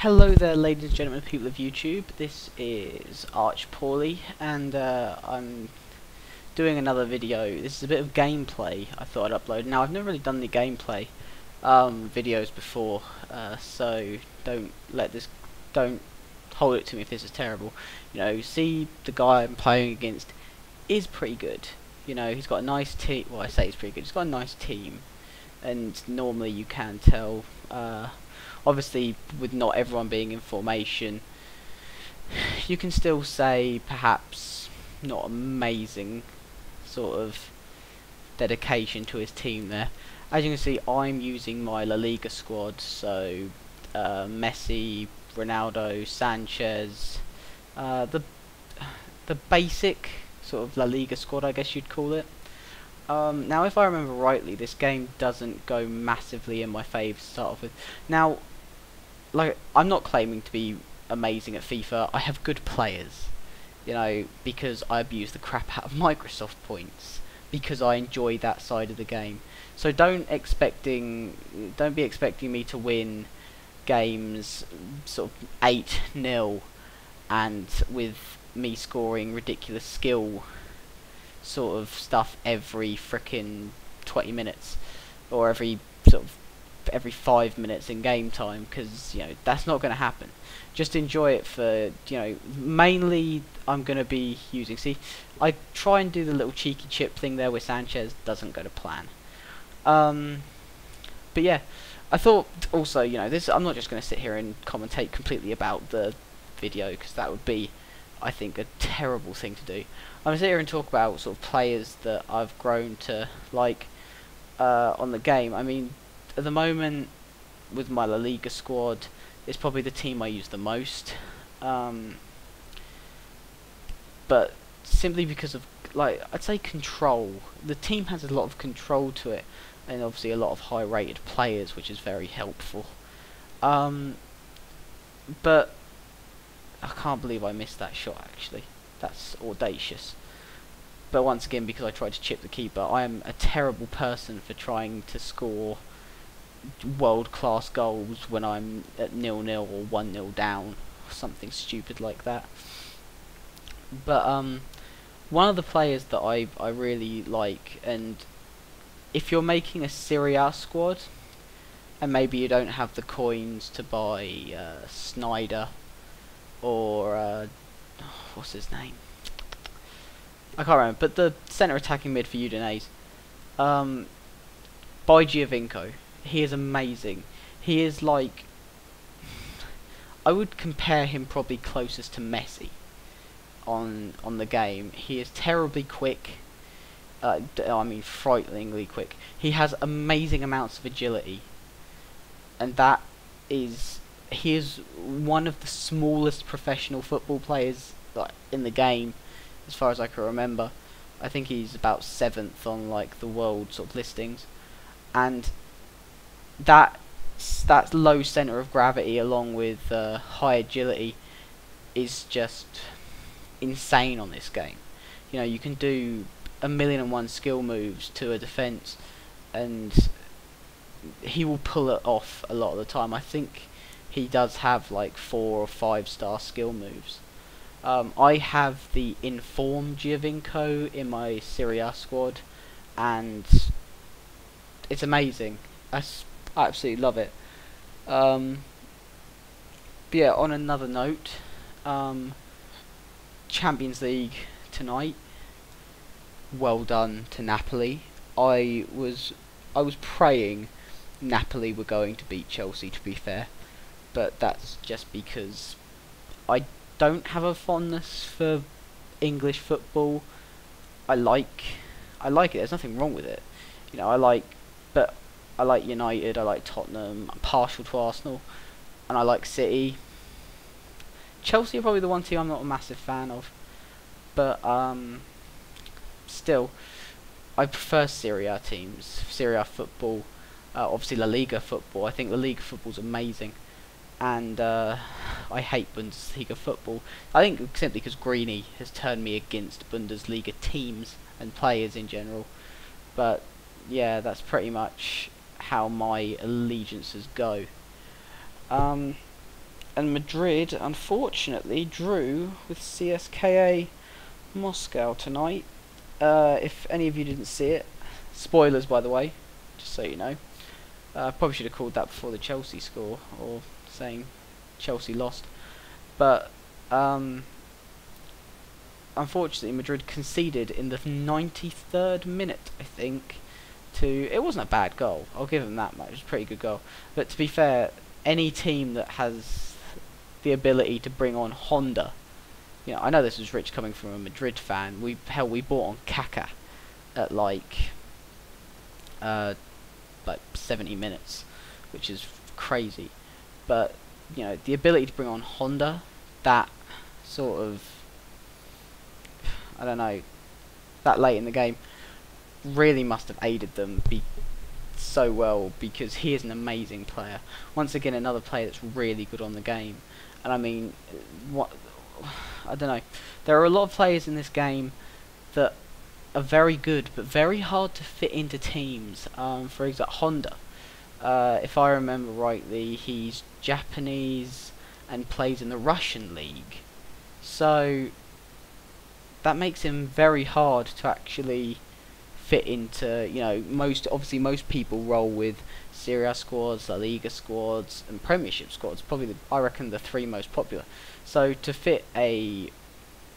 Hello there, ladies and gentlemen, people of YouTube. This is Arch Paulie, and I'm doing another video. This is a bit of gameplay I thought I'd upload. Now, I've never really done the gameplay videos before, so don't hold it to me if this is terrible. You know, see, the guy I'm playing against is pretty good. You know, he's got a nice team. Well, I say he's pretty good. He's got a nice team, and normally you can tell. Obviously, with not everyone being in formation, you can still say perhaps not amazing sort of dedication to his team there. As you can see, I'm using my La Liga squad, so Messi, Ronaldo, Sanchez, the basic sort of La Liga squad, I guess you'd call it. Now, if I remember rightly, this game doesn't go massively in my favour to start off with. Now, like, I'm not claiming to be amazing at FIFA. I have good players, you know, because I abuse the crap out of Microsoft points because I enjoy that side of the game. So don't be expecting me to win games sort of 8-0 and with me scoring ridiculous skill sort of stuff every frickin' 20 minutes or every 5 minutes in game time, because you know that's not going to happen. Just enjoy it for, you know, mainly I'm going to be using, see, I try and do the little cheeky chip thing there with Sanchez, doesn't go to plan. But yeah, I thought also, you know, I'm not just going to sit here and commentate completely about the video, because that would be, I think, a terrible thing to do. I'm going to sit here and talk about sort of players that I've grown to like on the game. I mean, at the moment, with my La Liga squad, it's probably the team I use the most. But simply because of, like, I'd say control. The team has a lot of control to it, and obviously a lot of high-rated players, which is very helpful. But I can't believe I missed that shot, actually. That's audacious. But once again, because I tried to chip the keeper, I am a terrible person for trying to score world-class goals when I'm at 0-0 or 1-0 down, or something stupid like that. But one of the players that I really like, and if you're making a Serie A squad, and maybe you don't have the coins to buy Snyder, or what's his name? I can't remember, but the centre attacking mid for Udinese, buy Giovinco. He is amazing. He is like, I would compare him probably closest to Messi on the game. He is terribly quick. I mean, frighteningly quick. He has amazing amounts of agility, and he is one of the smallest professional football players, like, in the game, as far as I can remember. I think he's about 7th on, like, the world sort of listings, and that low centre of gravity along with high agility is just insane on this game. You know, you can do 1,000,001 skill moves to a defence, and he will pull it off a lot of the time. I think he does have like 4 or 5-star skill moves. I have the Inform Giovinco in my Serie A squad, and it's amazing. I absolutely love it. But yeah, on another note, Champions League tonight. Well done to Napoli. I was praying Napoli were going to beat Chelsea, to be fair, but that's just because I don't have a fondness for English football. I like it. There's nothing wrong with it. You know, I like United. I like Tottenham. I'm partial to Arsenal, and I like City. Chelsea are probably the one team I'm not a massive fan of, but still, I prefer Serie A teams, Serie A football. Obviously, La Liga football. I think La Liga football's amazing, and I hate Bundesliga football. I think simply because Greeny has turned me against Bundesliga teams and players in general. But yeah, that's pretty much how my allegiances go. And Madrid, unfortunately, drew with CSKA Moscow tonight. If any of you didn't see it, spoilers by the way, just so you know. Probably should have called that before the Chelsea score, or saying Chelsea lost. But unfortunately, Madrid conceded in the 93rd minute, I think. It wasn't a bad goal. I'll give them that much. It was a pretty good goal. But to be fair, any team that has the ability to bring on Honda, you know, I know this is rich coming from a Madrid fan. We bought on Kaká at like 70 minutes, which is crazy. But you know, the ability to bring on Honda, that sort of, I don't know, that late in the game, really must have aided them so well, because he is an amazing player. Once again, another player that's really good on the game. And I mean, I don't know. There are a lot of players in this game that are very good, but very hard to fit into teams. For example, Honda. If I remember rightly, he's Japanese and plays in the Russian league. So that makes him very hard to actually fit into, you know, most people roll with Serie A squads, La Liga squads, and Premiership squads. Probably, I reckon, the three most popular. So to fit a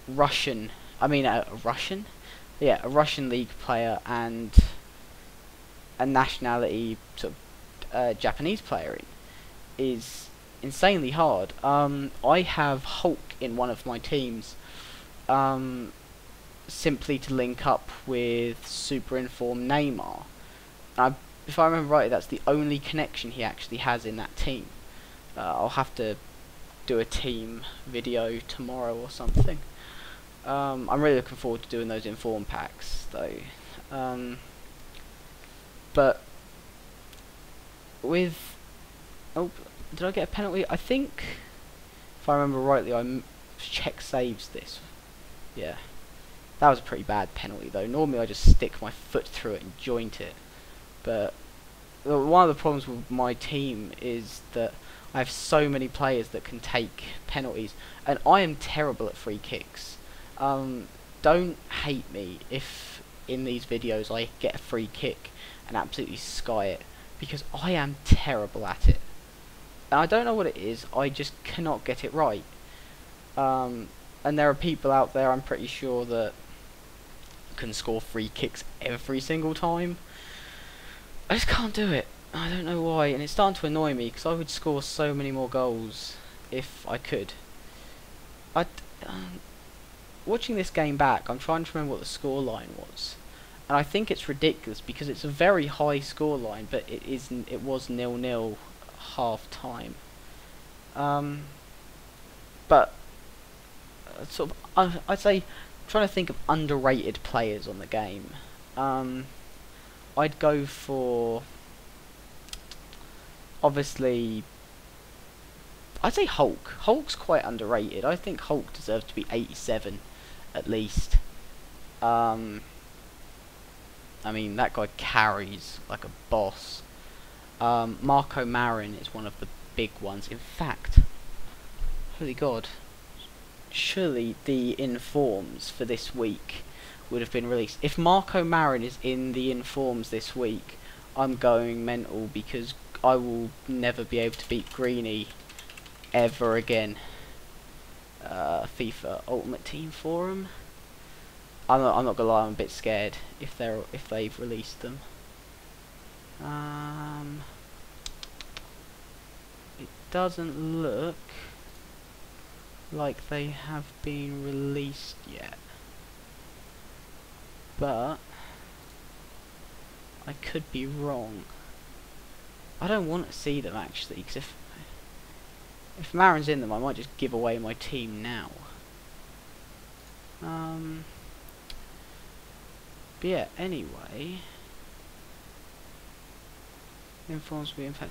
Russian league player and a nationality sort of Japanese player is insanely hard. I have Hulk in one of my teams, simply to link up with super informed Neymar. If I remember right, that's the only connection he actually has in that team. I'll have to do a team video tomorrow or something. I'm really looking forward to doing those inform packs though. But with, oh, did I get a penalty? I think, if I remember rightly, I check saves this. Yeah, that was a pretty bad penalty though. Normally I just stick my foot through it and joint it. But one of the problems with my team is that I have so many players that can take penalties, and I am terrible at free kicks. Don't hate me if in these videos I get a free kick and absolutely sky it, because I am terrible at it. And I don't know what it is, I just cannot get it right. And there are people out there, I'm pretty sure, that can score free kicks every single time. I just can't do it. I don't know why, and it's starting to annoy me, because I would score so many more goals if I could. Watching this game back, I'm trying to remember what the scoreline was, and I think it's ridiculous because it's a very high scoreline, but it was 0-0 half time. But sort of, I'd say, I'm trying to think of underrated players on the game. I'd go for, obviously, I'd say Hulk. Hulk's quite underrated. I think Hulk deserves to be 87 at least. I mean, that guy carries like a boss. Marco Marin is one of the big ones. In fact, holy God, surely the informs for this week would have been released. If Marco Marin is in the informs this week, I'm going mental, because I will never be able to beat Greeny ever again. FIFA Ultimate Team Forum. I'm not gonna lie, I'm a bit scared if they've released them. It doesn't look like they have been released yet, but I could be wrong. I don't want to see them actually, because if Marin's in them, I might just give away my team now. But yeah, anyway, informs be in fact.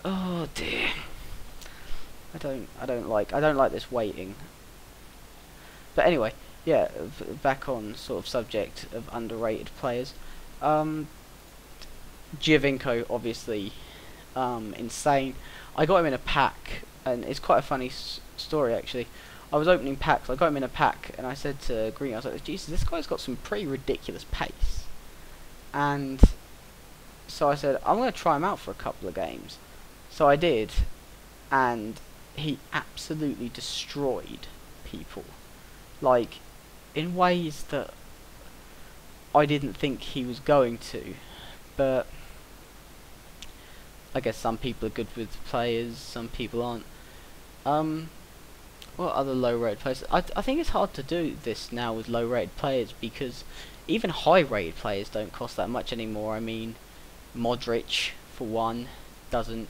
Oh dear, I don't like this waiting. But anyway, yeah, back on sort of subject of underrated players. Giovinco, obviously, insane. I got him in a pack and it's quite a funny story actually. I was opening packs. I got him in a pack, and I said to Green, I was like, "Jesus, this guy's got some pretty ridiculous pace." And so I said, "I'm going to try him out for a couple of games." So I did, and he absolutely destroyed people, like in ways that I didn't think he was going to. But I guess some people are good with players, some people aren't. What other low-rated players? I think it's hard to do this now with low-rated players, because even high-rated players don't cost that much anymore. I mean, Modric, for one, doesn't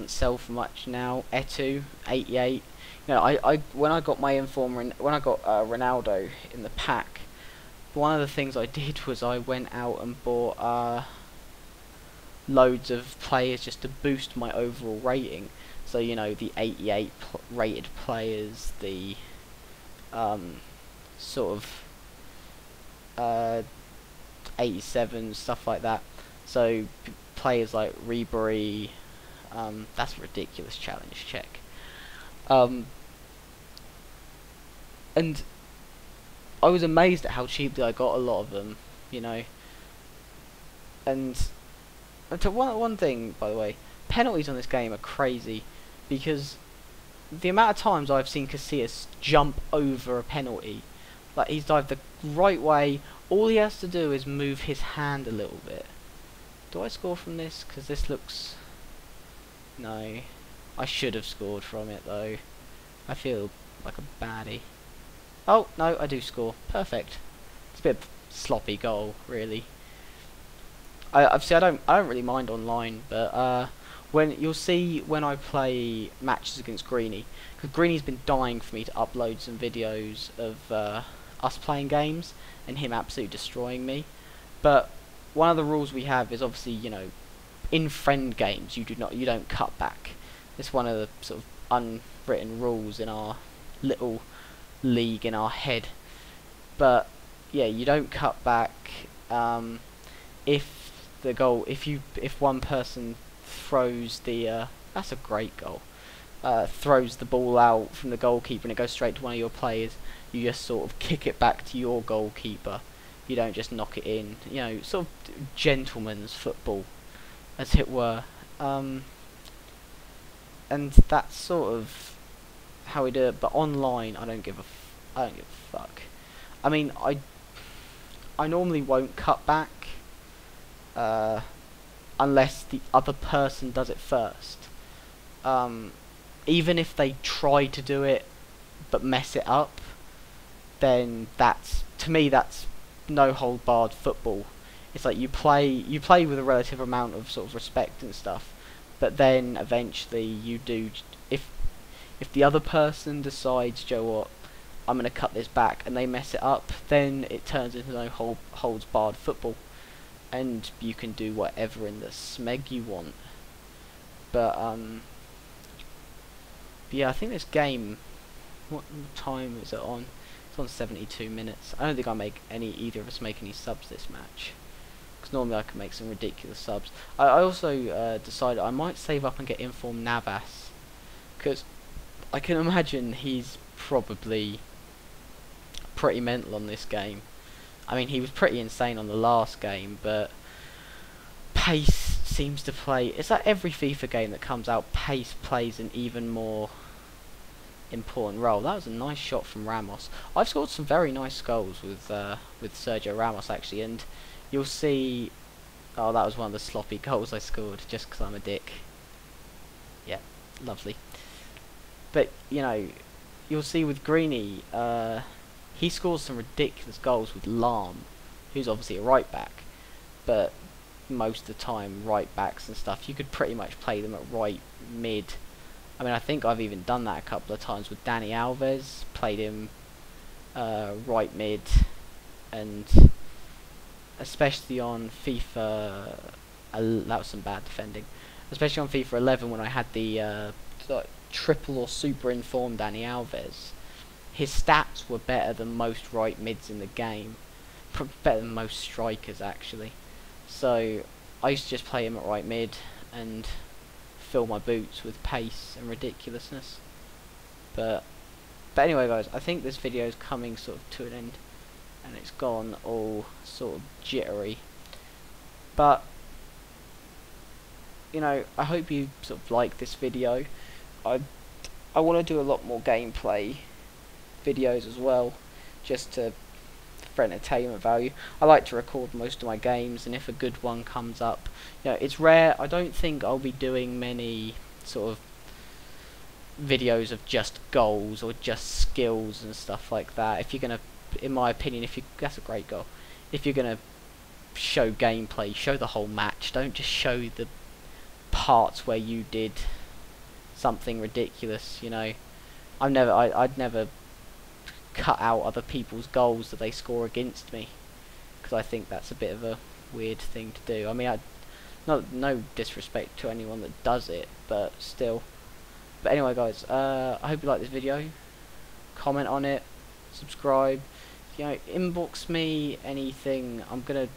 sell for much now. Etu, 88. You know, I when I got my Inform, when I got Ronaldo in the pack, one of the things I did was I went out and bought loads of players just to boost my overall rating. So, you know, the 88 rated players, the sort of 87, stuff like that. So players like Ribery, that's a ridiculous challenge check. And I was amazed at how cheaply I got a lot of them, you know. And to one thing, by the way, penalties on this game are crazy, because the amount of times I've seen Casillas jump over a penalty, like he's dived the right way, all he has to do is move his hand a little bit. Do I score from this? Because this looks... No. I should have scored from it though. I feel like a baddie. Oh, no, I do score. Perfect. It's a bit of a sloppy goal, really. Obviously, I don't really mind online, but when you'll see when I play matches against Greeny, because Greeny's been dying for me to upload some videos of us playing games and him absolutely destroying me. But one of the rules we have is obviously, you know, in friend games you don't cut back. It's one of the sort of unwritten rules in our little league in our head. But yeah, you don't cut back. If one person throws the that's a great goal. Throws the ball out from the goalkeeper and it goes straight to one of your players, you just sort of kick it back to your goalkeeper. You don't just knock it in. You know, sort of gentleman's football, as it were. And that's sort of how we do it. But online, I don't give a fuck. I mean, I normally won't cut back unless the other person does it first. Even if they try to do it but mess it up, then to me that's no hold barred football. It's like you play with a relative amount of sort of respect and stuff, but then eventually you do, if the other person decides, Joe, what, I'm gonna cut this back, and they mess it up, then it turns into no holds barred football, and you can do whatever in the smeg you want. But yeah, I think this game, what time is it on? It's on 72 minutes. I don't think either of us make any subs this match, because normally I can make some ridiculous subs. I also decided I might save up and get Inform Navas, because I can imagine he's probably pretty mental on this game. I mean, he was pretty insane on the last game, but pace seems to play... It's like every FIFA game that comes out, pace plays an even more important role. That was a nice shot from Ramos. I've scored some very nice goals with Sergio Ramos, actually, and you'll see... Oh, that was one of the sloppy goals I scored, just because I'm a dick. Yeah, lovely. But, you know, you'll see with Greeny, he scores some ridiculous goals with Lahm, who's obviously a right back, but most of the time right backs and stuff, you could pretty much play them at right mid. I mean, I think I've even done that a couple of times with Dani Alves, played him right mid, and especially on FIFA, that was some bad defending, especially on FIFA 11 when I had the triple or super informed Dani Alves. His stats were better than most right mids in the game, better than most strikers actually. So I used to just play him at right mid and fill my boots with pace and ridiculousness. But anyway guys, I think this video is coming sort of to an end, and it's gone all sort of jittery. But you know, I hope you sort of like this video. I want to do a lot more gameplay videos as well, just for entertainment value. I like to record most of my games, and if a good one comes up, you know, it's rare. I don't think I'll be doing many sort of videos of just goals or just skills and stuff like that. If you're gonna, in my opinion, that's a great goal. If you're gonna show gameplay, show the whole match. Don't just show the parts where you did something ridiculous. You know, I'd never cut out other people's goals that they score against me, because I think that's a bit of a weird thing to do. I mean, no disrespect to anyone that does it, but still. But anyway guys, I hope you like this video. Comment on it, subscribe, you know, inbox me anything. I'm gonna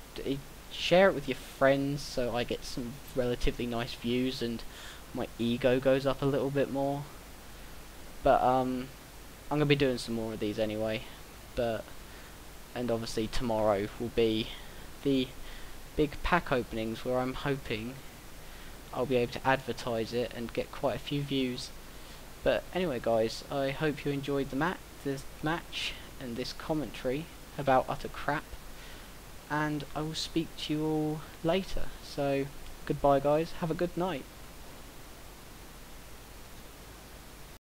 share it with your friends so I get some relatively nice views and my ego goes up a little bit more. But I'm gonna be doing some more of these anyway. And obviously tomorrow will be the big pack openings, where I'm hoping I'll be able to advertise it and get quite a few views. But anyway guys, I hope you enjoyed this match and this commentary about utter crap, and I will speak to you all later. So goodbye guys, have a good night.